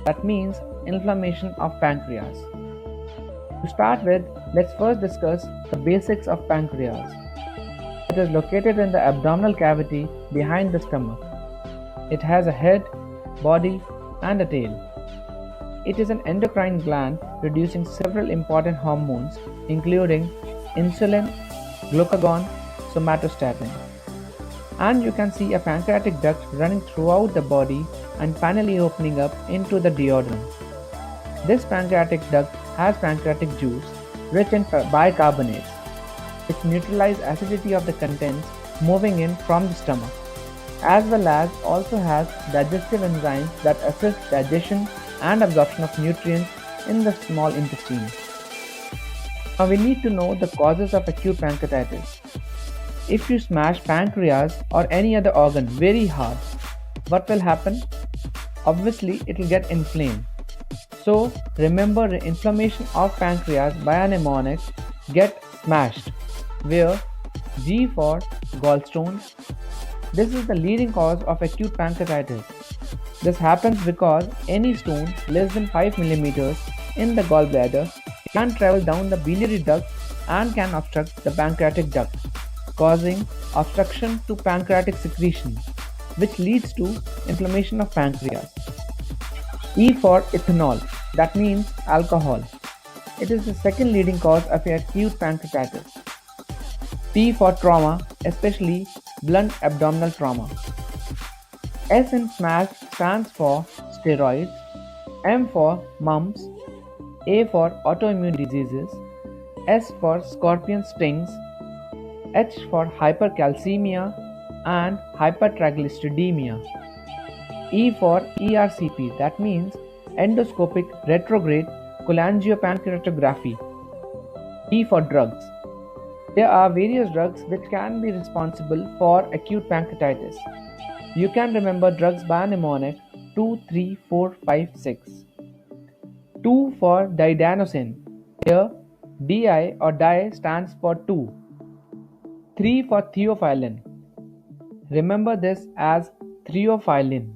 that means inflammation of pancreas. To start with, let's first discuss the basics of pancreas. It is located in the abdominal cavity behind the stomach. It has a head, body, and a tail. It is an endocrine gland producing several important hormones including insulin, glucagon, somatostatin. And you can see a pancreatic duct running throughout the body and finally opening up into the duodenum. This pancreatic duct has pancreatic juice rich in bicarbonates, which neutralize acidity of the contents moving in from the stomach, as well as also has digestive enzymes that assist digestion and absorption of nutrients in the small intestine. Now we need to know the causes of acute pancreatitis. If you smash pancreas or any other organ very hard, what will happen? Obviously, it will get inflamed. So remember, the inflammation of pancreas by a mnemonic get smashed, where G for gallstones. This is the leading cause of acute pancreatitis. This happens because any stone less than 5 mm in the gallbladder can travel down the biliary duct and can obstruct the pancreatic duct, causing obstruction to pancreatic secretion, which leads to inflammation of pancreas. E for ethanol, that means alcohol. It is the second leading cause of acute pancreatitis. T for trauma, especially blunt abdominal trauma. S in SMASH stands for steroids, M for mumps, A for autoimmune diseases, S for scorpion stings, H for hypercalcemia and hypertriglyceridemia. E for ERCP, that means endoscopic retrograde cholangiopancreatography. E for drugs. There are various drugs which can be responsible for acute pancreatitis. You can remember drugs by mnemonic 2, 3, 4, 5, 6. 2 for didanosine. Here, Di or di stands for 2. 3 for theophylline. Remember this as theophylline.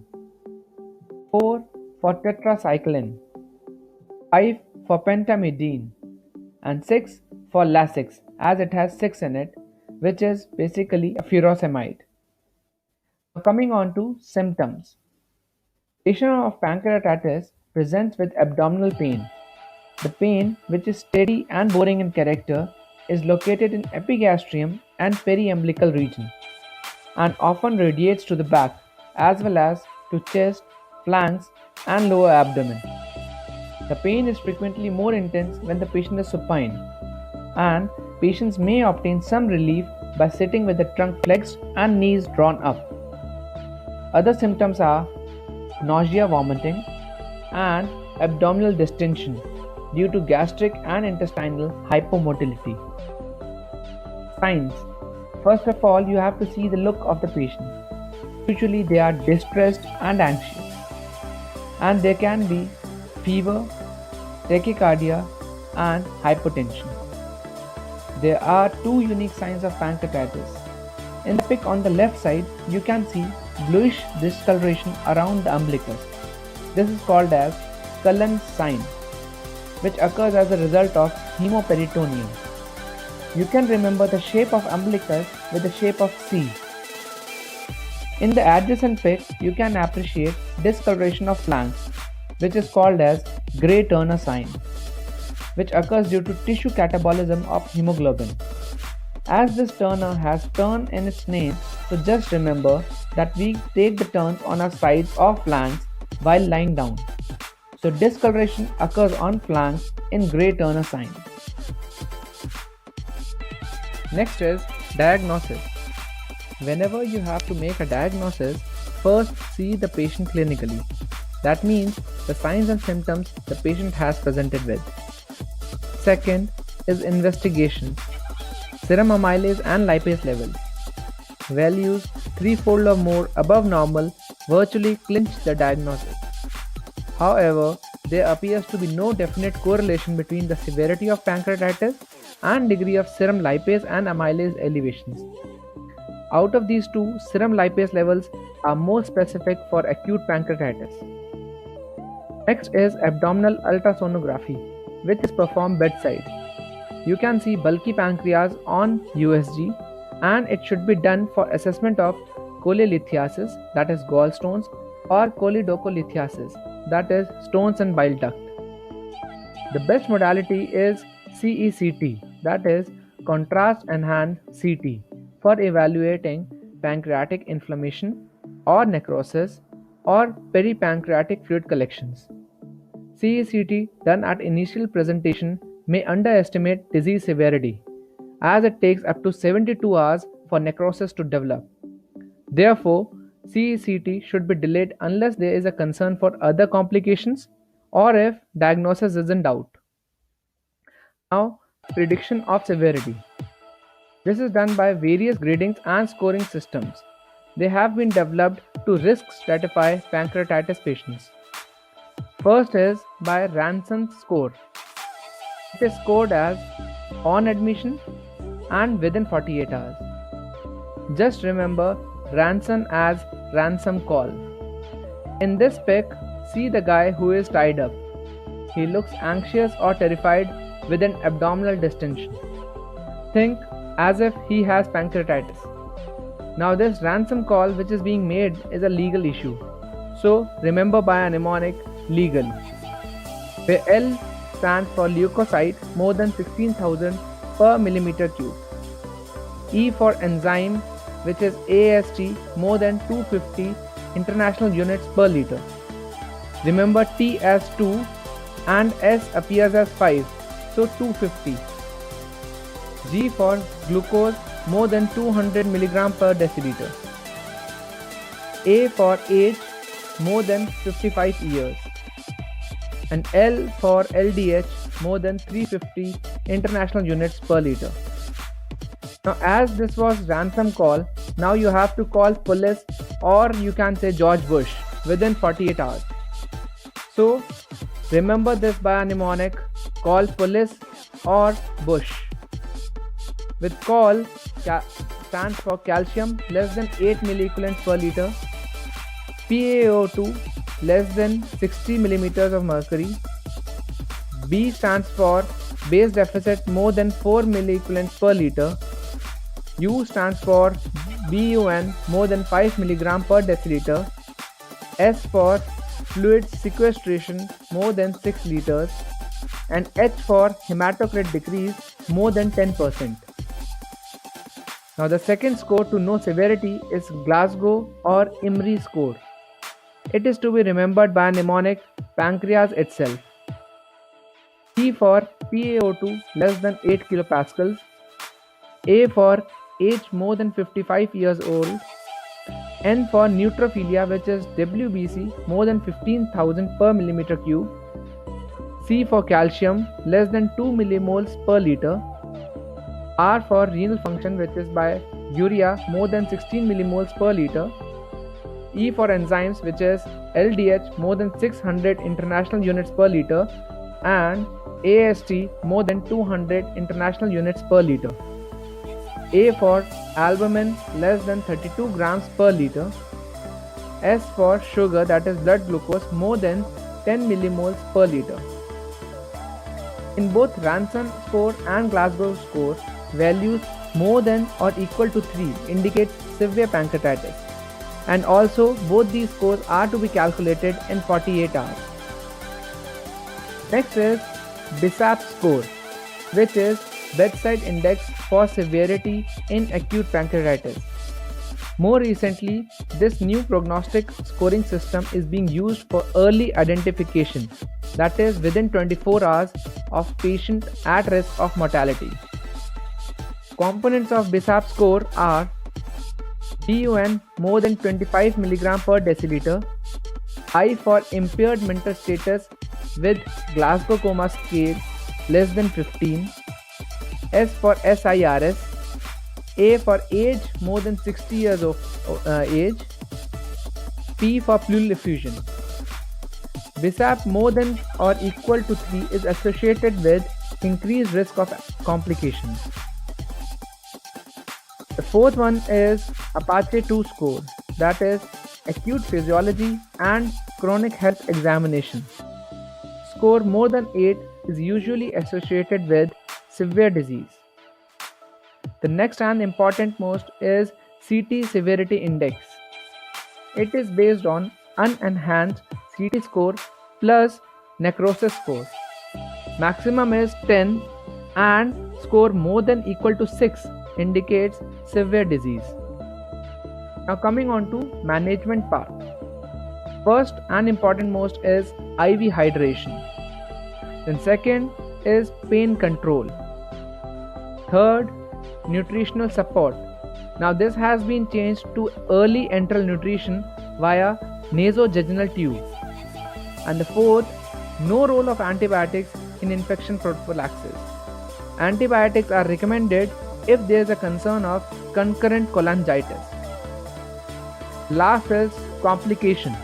4 for tetracycline. 5 for pentamidine. And 6 for Lasix, as it has 6 in it, which is basically a furosemide. Coming on to symptoms. Patient of pancreatitis presents with abdominal pain. The pain, which is steady and boring in character, is located in epigastrium and periumbilical region and often radiates to the back as well as to chest, flanks and lower abdomen. The pain is frequently more intense when the patient is supine, and patients may obtain some relief by sitting with the trunk flexed and knees drawn up. Other symptoms are nausea, vomiting, and abdominal distension due to gastric and intestinal hypomotility. Signs. First of all, you have to see the look of the patient. Usually they are distressed and anxious, and there can be fever, tachycardia, and hypotension. There are two unique signs of pancreatitis. In the pic on the left side, you can see bluish discoloration around the umbilicus. This is called as Cullen's sign, which occurs as a result of hemoperitoneum. You can remember the shape of umbilicus with the shape of C. In the adjacent pic, you can appreciate discoloration of flanks, which is called as Gray Turner sign, which occurs due to tissue catabolism of hemoglobin. As this turner has turn in its name, so just remember that we take the turns on our sides or flanks while lying down. So discoloration occurs on flanks in Gray Turner sign. Next is diagnosis. Whenever you have to make a diagnosis, first see the patient clinically. That means the signs and symptoms the patient has presented with. Second is investigation. Serum amylase and lipase levels. Values threefold or more above normal virtually clinch the diagnosis. However, there appears to be no definite correlation between the severity of pancreatitis and degree of serum lipase and amylase elevations. Out of these two, serum lipase levels are more specific for acute pancreatitis. Next is abdominal ultrasonography, which is performed bedside. You can see bulky pancreas on USG, and it should be done for assessment of cholelithiasis, that is gallstones, or choledocholithiasis, that is stones in bile duct. The best modality is CECT, that is contrast enhanced CT, for evaluating pancreatic inflammation or necrosis or peripancreatic fluid collections. CECT done at initial presentation may underestimate disease severity, as it takes up to 72 hours for necrosis to develop. Therefore, CECT should be delayed unless there is a concern for other complications or if diagnosis is in doubt. Now, prediction of severity. This is done by various gradings and scoring systems. They have been developed to risk stratify pancreatitis patients. First is by Ranson score. It is scored as on admission and within 48 hours. Just remember Ranson as ransom call. In this pic, see the guy who is tied up. He looks anxious or terrified with an abdominal distension. Think as if he has pancreatitis. Now this ransom call which is being made is a legal issue. So remember by a mnemonic legal, where L stands for leukocyte more than 16,000 per millimeter cube. E for enzyme, which is AST more than 250 international units per liter. Remember T as 2 and S appears as 5, so 250. G for glucose more than 200 mg per deciliter. A for age more than 55 years. And L for LDH more than 350 international units per liter. Now as this was ransom call, now you have to call police, or you can say George Bush, within 48 hours. So remember this by a mnemonic, call police or Bush. With call stands for calcium less than 8 milliequivalents per liter, PaO2 less than 60 millimeters of mercury. B stands for base deficit more than 4 milliequivalents per liter. U stands for BUN more than 5 mg per deciliter. S for fluid sequestration more than 6 liters. And H for hematocrit decrease more than 10%. Now the second score to know severity is Glasgow or Imrie score. It is to be remembered by a mnemonic pancreas itself. P for PaO2 less than 8 kilopascals. A for age more than 55 years old. N for neutrophilia, which is WBC more than 15,000 per millimeter cube. C for calcium less than 2 millimoles per liter. R for renal function, which is by urea more than 16 millimoles per liter. E for enzymes, which is LDH more than 600 international units per liter, and AST more than 200 international units per liter. A for albumin less than 32 grams per liter. S for sugar, that is blood glucose, more than 10 millimoles per liter. In both Ranson score and Glasgow score, values more than or equal to 3 indicate severe pancreatitis, and also both these scores are to be calculated in 48 hours. Next is BISAP score, which is bedside index for severity in acute pancreatitis. More recently, this new prognostic scoring system is being used for early identification, that is within 24 hours of patient at risk of mortality. Components of BISAP score are BUN more than 25 mg per deciliter, I for impaired mental status with Glasgow Coma scale less than 15, S for SIRS, A for age more than 60 years of age, P for pleural effusion. BISAP more than or equal to 3 is associated with increased risk of complications. The fourth one is Apache 2 score, that is acute physiology and chronic health examination. score more than 8 is usually associated with severe disease. The next and important most is CT Severity Index. It is based on unenhanced CT score plus necrosis score. Maximum is 10 and score more than equal to 6 indicates severe disease. Now coming on to management part. First and important most is IV hydration. Then second is pain control. Third, nutritional support. Now this has been changed to early enteral nutrition via nasojejunal tube. And the fourth, no role of antibiotics in infection prophylaxis. Antibiotics are recommended if there is a concern of concurrent cholangitis. Last is complication.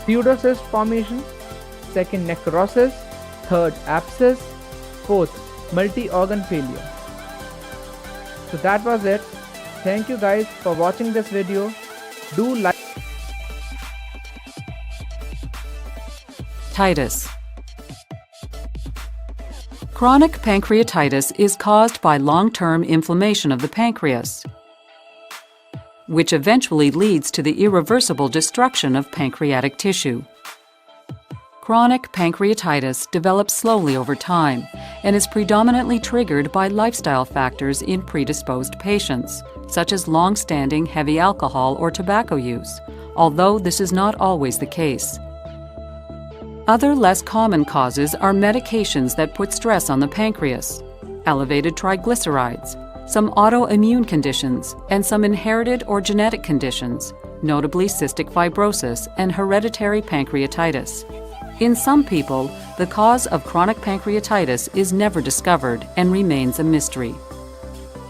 Pseudocyst formation, second necrosis, third abscess, fourth multi-organ failure. So that was it. Thank you guys for watching this video. Do like. Pancreatitis. Chronic pancreatitis is caused by long-term inflammation of the pancreas, which eventually leads to the irreversible destruction of pancreatic tissue. Chronic pancreatitis develops slowly over time and is predominantly triggered by lifestyle factors in predisposed patients, such as long-standing heavy alcohol or tobacco use, although this is not always the case. Other less common causes are medications that put stress on the pancreas, elevated triglycerides, some autoimmune conditions, and some inherited or genetic conditions, notably cystic fibrosis and hereditary pancreatitis. In some people, the cause of chronic pancreatitis is never discovered and remains a mystery.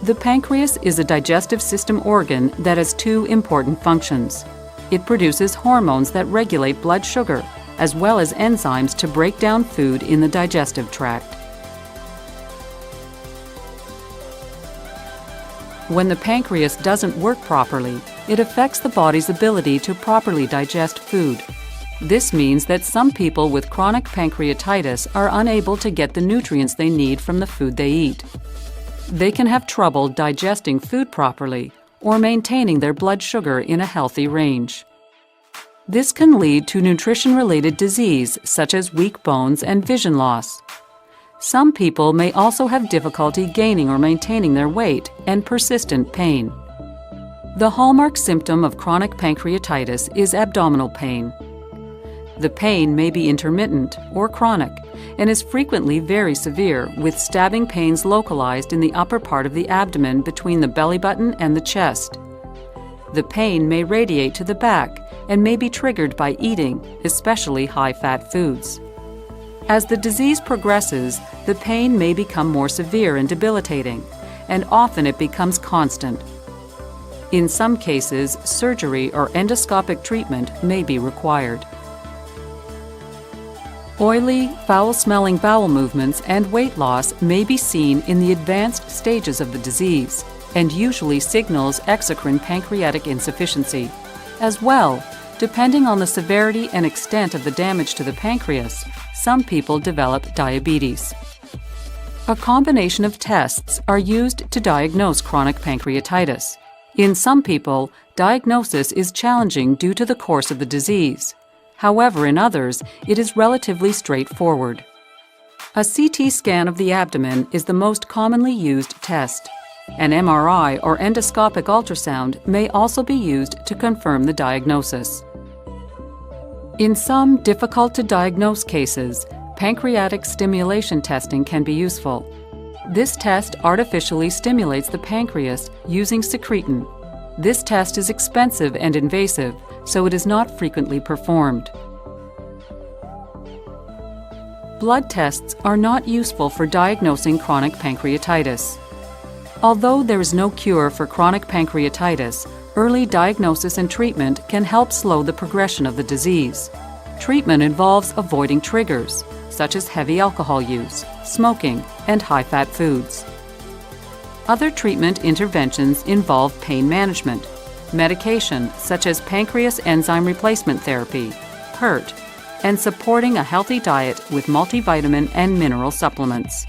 The pancreas is a digestive system organ that has two important functions. It produces hormones that regulate blood sugar, as well as enzymes to break down food in the digestive tract. When the pancreas doesn't work properly, it affects the body's ability to properly digest food. This means that some people with chronic pancreatitis are unable to get the nutrients they need from the food they eat. They can have trouble digesting food properly or maintaining their blood sugar in a healthy range. This can lead to nutrition-related disease such as weak bones and vision loss. Some people may also have difficulty gaining or maintaining their weight and persistent pain. The hallmark symptom of chronic pancreatitis is abdominal pain. The pain may be intermittent or chronic and is frequently very severe, with stabbing pains localized in the upper part of the abdomen between the belly button and the chest. The pain may radiate to the back and may be triggered by eating, especially high-fat foods. As the disease progresses, the pain may become more severe and debilitating, and often it becomes constant. In some cases, surgery or endoscopic treatment may be required. Oily, foul-smelling bowel movements and weight loss may be seen in the advanced stages of the disease and usually signals exocrine pancreatic insufficiency. As well, depending on the severity and extent of the damage to the pancreas, some people develop diabetes. A combination of tests are used to diagnose chronic pancreatitis. In some people, diagnosis is challenging due to the course of the disease. However, in others, it is relatively straightforward. A CT scan of the abdomen is the most commonly used test. An MRI or endoscopic ultrasound may also be used to confirm the diagnosis. In some difficult-to-diagnose cases, pancreatic stimulation testing can be useful. This test artificially stimulates the pancreas using secretin. This test is expensive and invasive, so it is not frequently performed. Blood tests are not useful for diagnosing chronic pancreatitis. Although there is no cure for chronic pancreatitis, early diagnosis and treatment can help slow the progression of the disease. Treatment involves avoiding triggers, such as heavy alcohol use, smoking, and high-fat foods. Other treatment interventions involve pain management, medication such as pancreas enzyme replacement therapy, PERT, and supporting a healthy diet with multivitamin and mineral supplements.